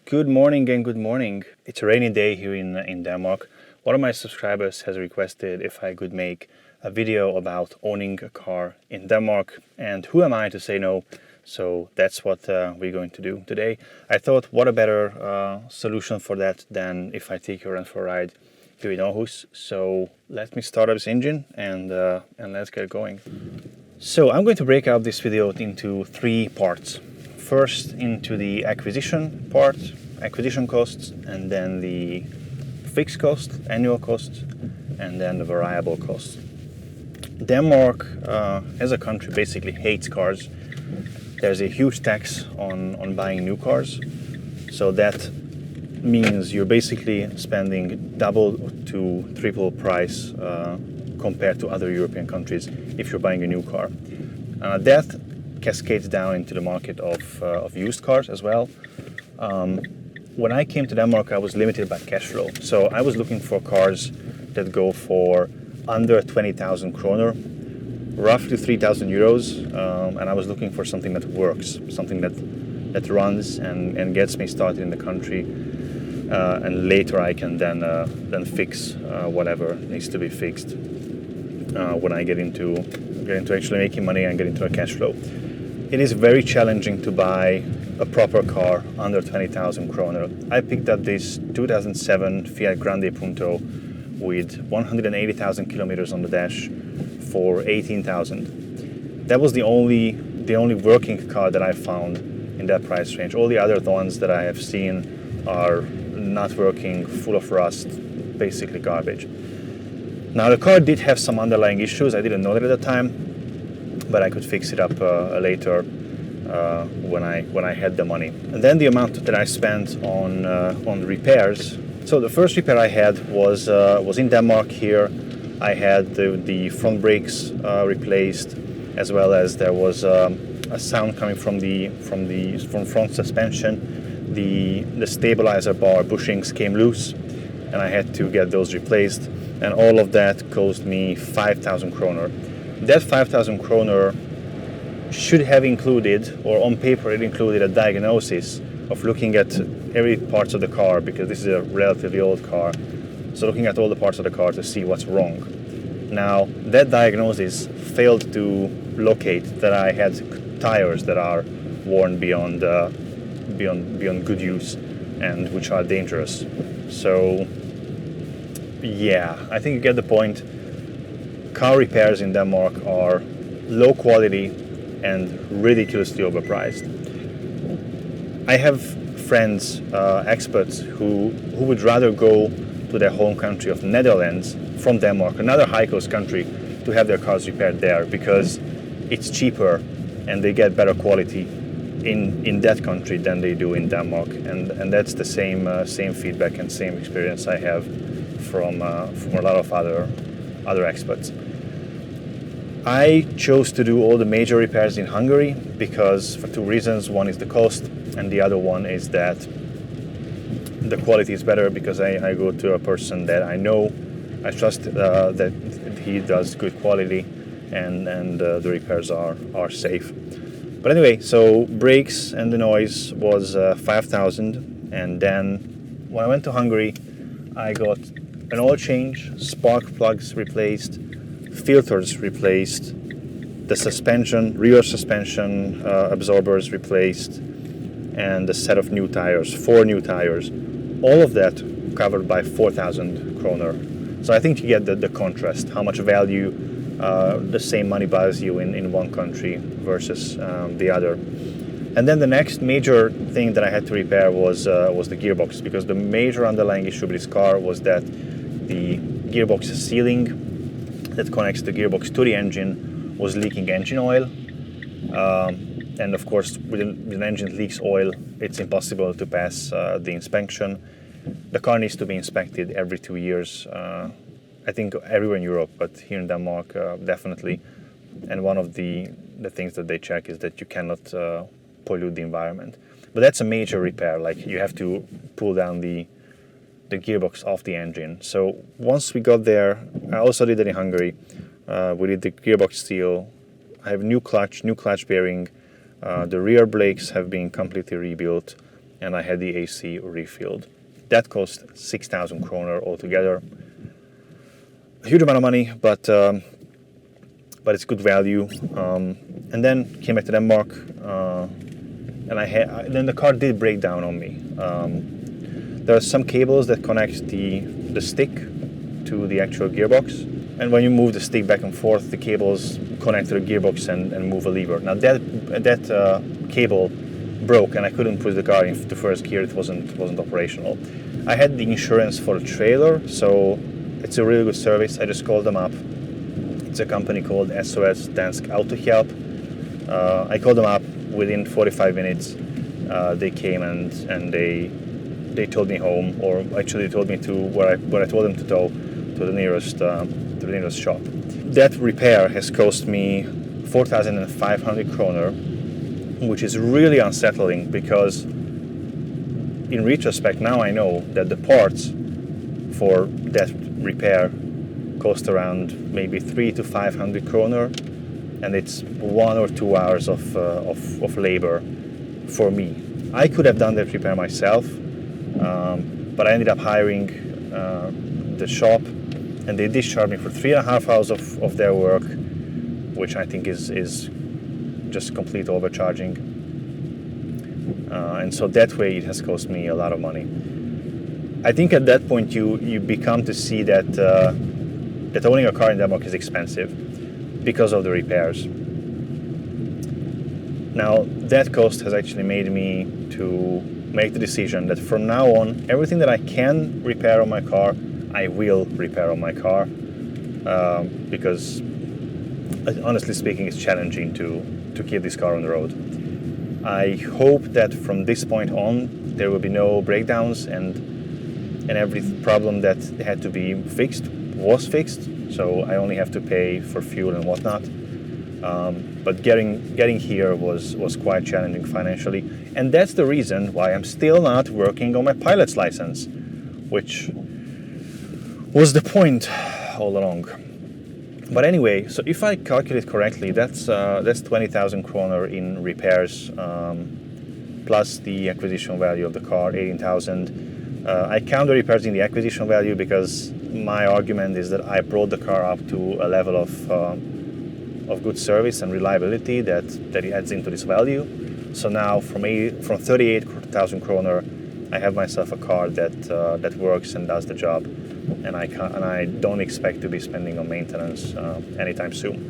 Good morning and good morning. It's a rainy day here in Denmark. One of my subscribers has requested if I could make a video about owning a car in Denmark, and who am I to say no? So that's what we're going to do today. I thought, what a better solution for that than if I take you around for a ride here in Aarhus. So let me start up this engine and let's get going. So I'm going to break out this video into three parts. First into the acquisition part, acquisition costs, and then the fixed cost, annual costs, and then the variable costs. Denmark as a country basically hates cars. There's a huge tax on buying new cars, so that means you're basically spending double to triple price compared to other European countries if you're buying a new car. That cascades down into the market of used cars as well. When I came to Denmark, I was limited by cash flow, so I was looking for cars that go for under 20,000 kroner, roughly 3,000 euros, and I was looking for something that works, something that runs and gets me started in the country, and later I can then fix whatever needs to be fixed when I get into actually making money and get into a cash flow. It is very challenging to buy a proper car under 20,000 kroner. I picked up this 2007 Fiat Grande Punto with 180,000 kilometers on the dash for 18,000. That was the only working car that I found in that price range. All the other ones that I have seen are not working, full of rust, basically garbage. Now the car did have some underlying issues. I didn't know that at the time, but I could fix it up later when I had the money. And then the amount that I spent on repairs. So the first repair I had was in Denmark here. I had the front brakes replaced, as well as there was a sound coming from front suspension. The stabilizer bar bushings came loose, and I had to get those replaced. And all of that cost me 5,000 kroner. That 5,000 kroner should have included, or on paper it included, a diagnosis of looking at every part of the car, because this is a relatively old car. So looking at all the parts of the car to see what's wrong. Now that diagnosis failed to locate that I had tires that are worn beyond good use and which are dangerous. So yeah, I think you get the point. Car repairs in Denmark are low quality and ridiculously overpriced. I have friends, experts, who would rather go to their home country of Netherlands from Denmark, another high-cost country, to have their cars repaired there because it's cheaper and they get better quality in that country than they do in Denmark. And that's the same feedback and same experience I have from a lot of other experts. I chose to do all the major repairs in Hungary because for two reasons. One is the cost, and the other one is that the quality is better because I go to a person that I know, I trust that he does good quality, and the repairs are safe. But anyway, so brakes and the noise was 5,000, and then when I went to Hungary, I got an oil change, spark plugs replaced, filters replaced, the suspension, rear suspension absorbers replaced, and a set of new tires, 4 new tires. All of that covered by 4,000 kroner. So I think you get the contrast, how much value the same money buys you in one country versus the other. And then the next major thing that I had to repair was the gearbox, because the major underlying issue with this car was that the gearbox sealing that connects the gearbox to the engine was leaking engine oil. And of course, when an engine leaks oil, it's impossible to pass the inspection. The car needs to be inspected every 2 years. I think everywhere in Europe, but here in Denmark, definitely. And one of the things that they check is that you cannot pollute the environment. But that's a major repair. Like, you have to pull down the gearbox off the engine. So once we got there, I also did it in Hungary. We did the gearbox seal. I have new clutch bearing. The rear brakes have been completely rebuilt. and I had the AC refilled. That cost 6,000 kroner altogether. A huge amount of money, but it's good value. And then came back to Denmark, and then the car did break down on me. There are some cables that connect the stick to the actual gearbox, and when you move the stick back and forth, the cables connect to the gearbox and move a lever. Now that cable broke, and I couldn't put the car in the first gear. It wasn't operational. I had the insurance for the trailer, so it's a really good service. I just called them up. It's a company called SOS Dansk Autohjälp. I called them up. Within 45 minutes, they came and they towed me home, or actually told me to where I told them to tow, to the nearest shop. That repair has cost me 4,500 kroner, which is really unsettling, because in retrospect now I know that the parts for that repair cost around maybe 300 to 500 kroner, and it's 1 or 2 hours of labor for me. I could have done that repair myself, but I ended up hiring the shop, and they discharged me for 3.5 hours of their work, which I think is just complete overcharging. And so that way it has cost me a lot of money. I think at that point you become to see that that owning a car in Denmark is expensive because of the repairs. Now that cost has actually made me to make the decision that from now on, everything that I can repair on my car, I will repair on my car, because honestly speaking, it's challenging to keep this car on the road. I hope that from this point on, there will be no breakdowns, and every problem that had to be fixed was fixed. So I only have to pay for fuel and whatnot. But getting here was quite challenging financially, and that's the reason why I'm still not working on my pilot's license, which was the point all along. But anyway, so if I calculate correctly, that's 20,000 kroner in repairs, plus the acquisition value of the car, 18,000. I count the repairs in the acquisition value because my argument is that I brought the car up to a level of good service and reliability that it adds into this value. So now from 38,000 kroner, I have myself a car that works and does the job, and I don't expect to be spending on maintenance anytime soon.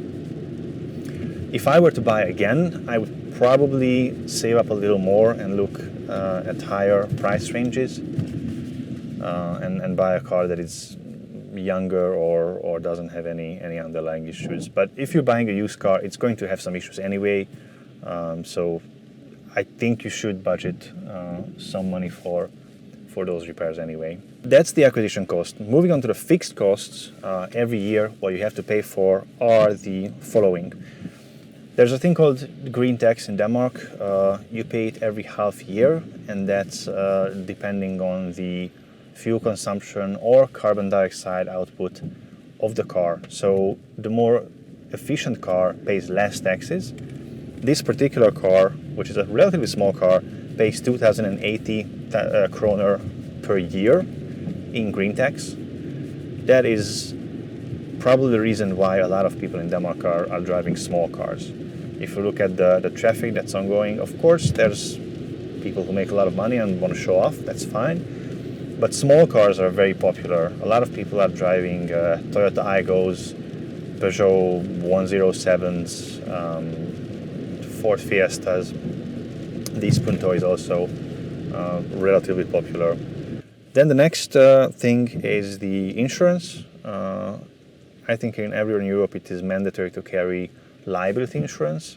If I were to buy again, I would probably save up a little more and look at higher price ranges, and buy a car that is younger or doesn't have any underlying issues. But if you're buying a used car, it's going to have some issues anyway, so I think you should budget some money for those repairs anyway. That's the acquisition cost. Moving on to the fixed costs, every year what you have to pay for are the following. There's a thing called green tax in Denmark. You pay it every half year, and that's depending on the fuel consumption or carbon dioxide output of the car. So the more efficient car pays less taxes. This particular car, which is a relatively small car, pays 2,080 kroner per year in green tax. That is probably the reason why a lot of people in Denmark are driving small cars. If you look at the traffic that's ongoing, of course there's people who make a lot of money and want to show off, that's fine. But small cars are very popular. A lot of people are driving Toyota Aygos, Peugeot 107s, Ford Fiestas. This Punto is also relatively popular. Then the next thing is the insurance. I think everywhere in Europe it is mandatory to carry liability insurance,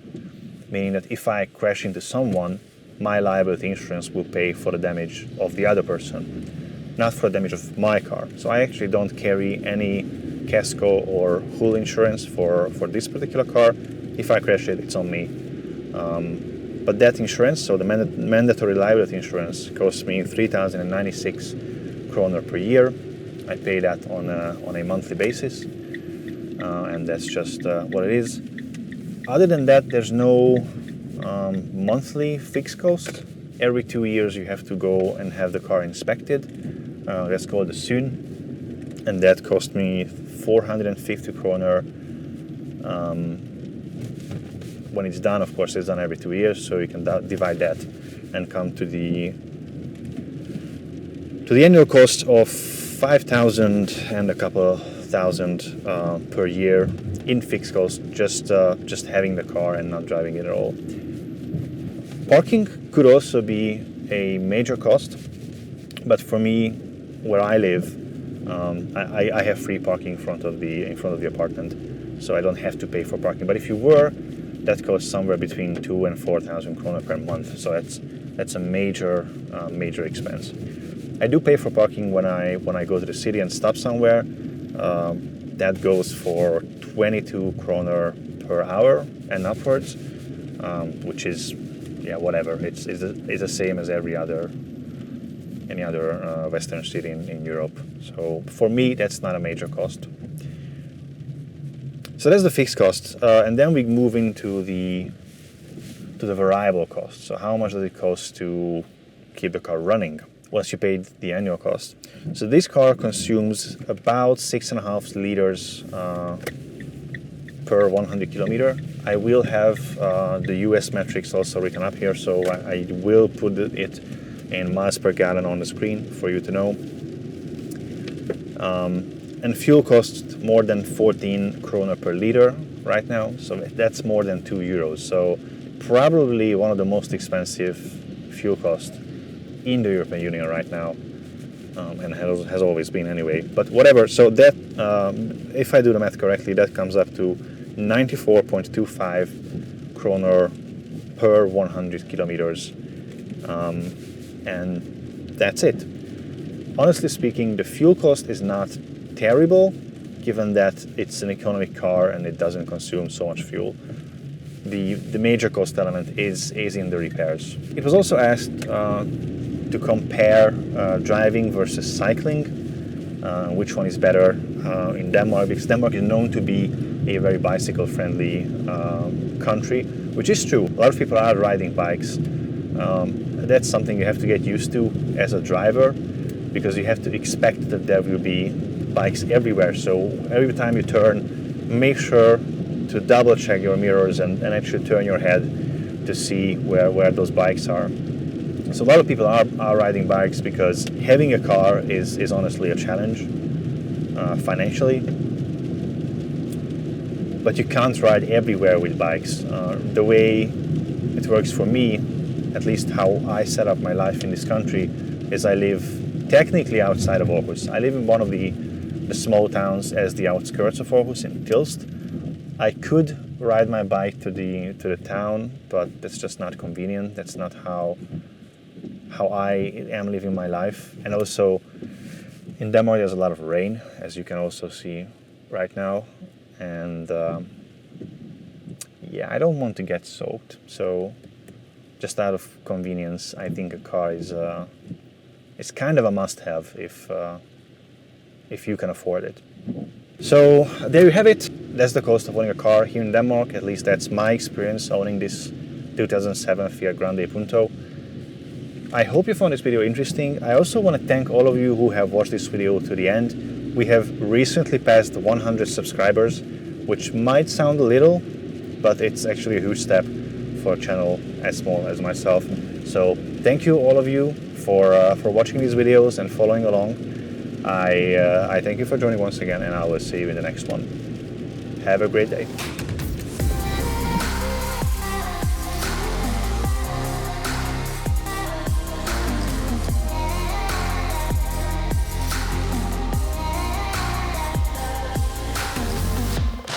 meaning that if I crash into someone, my liability insurance will pay for the damage of the other person, not for the damage of my car. So I actually don't carry any casco or hull insurance for this particular car. If I crash it, it's on me. But that insurance, so the mandatory liability insurance, costs me 3,096 kroner per year. I pay that on a monthly basis, and that's just what it is. Other than that, there's no monthly fixed cost. every 2 years you have to go and have the car inspected. That's called a SUN, and that cost me 450 kroner. When it's done, of course, it's done every 2 years, so you can divide that and come to the annual cost of 5,000 and a couple thousand per year in fixed cost, just having the car and not driving it at all. Parking could also be a major cost, but for me, where I live, I have free parking in front of the apartment, so I don't have to pay for parking. But if you were, that costs somewhere between 2,000 and 4,000 kroner per month. So that's a major expense. I do pay for parking when I go to the city and stop somewhere. That goes for 22 kroner per hour and upwards, which is whatever. It's the same as any other Western city in Europe. So for me, that's not a major cost. So that's the fixed cost, and then we move into the variable cost. So how much does it cost to keep the car running once you paid the annual cost? So this car consumes about 6.5 liters per 100 kilometer. I will have the US metrics also written up here, so I will put it in miles per gallon on the screen for you to know. And fuel costs more than 14 kroner per liter right now, so that's more than 2 euros. So probably one of the most expensive fuel costs in the European Union right now, and has always been anyway. But whatever, so that, if I do the math correctly, that comes up to 94.25 kroner per 100 kilometers, and that's it. Honestly speaking, the fuel cost is not terrible, given that it's an economic car and it doesn't consume so much fuel. The major cost element is in the repairs. It was also asked to compare driving versus cycling, which one is better in Denmark, because Denmark is known to be a very bicycle-friendly country, which is true. A lot of people are riding bikes. That's something you have to get used to as a driver, because you have to expect that there will be bikes everywhere. So every time you turn, make sure to double check your mirrors and actually turn your head to see where those bikes are. So a lot of people are riding bikes because having a car is honestly a challenge financially. But you can't ride everywhere with bikes. The way it works for me, at least how I set up my life in this country, is I live technically outside of Aarhus. I live in one of the small towns as the outskirts of Aarhus in Tilst. I could ride my bike to the town, but that's just not convenient. That's not how I am living my life. And also in Denmark there's a lot of rain, as you can also see right now. And I don't want to get soaked. So just out of convenience, I think a car is kind of a must-have if you can afford it. So there you have it. That's the cost of owning a car here in Denmark. At least that's my experience owning this 2007 Fiat Grande Punto. I hope you found this video interesting. I also want to thank all of you who have watched this video to the end. We have recently passed 100 subscribers, which might sound a little, but it's actually a huge step for a channel as small as myself. So thank you all of you for watching these videos and following along. I thank you for joining once again, and I will see you in the next one. Have a great day.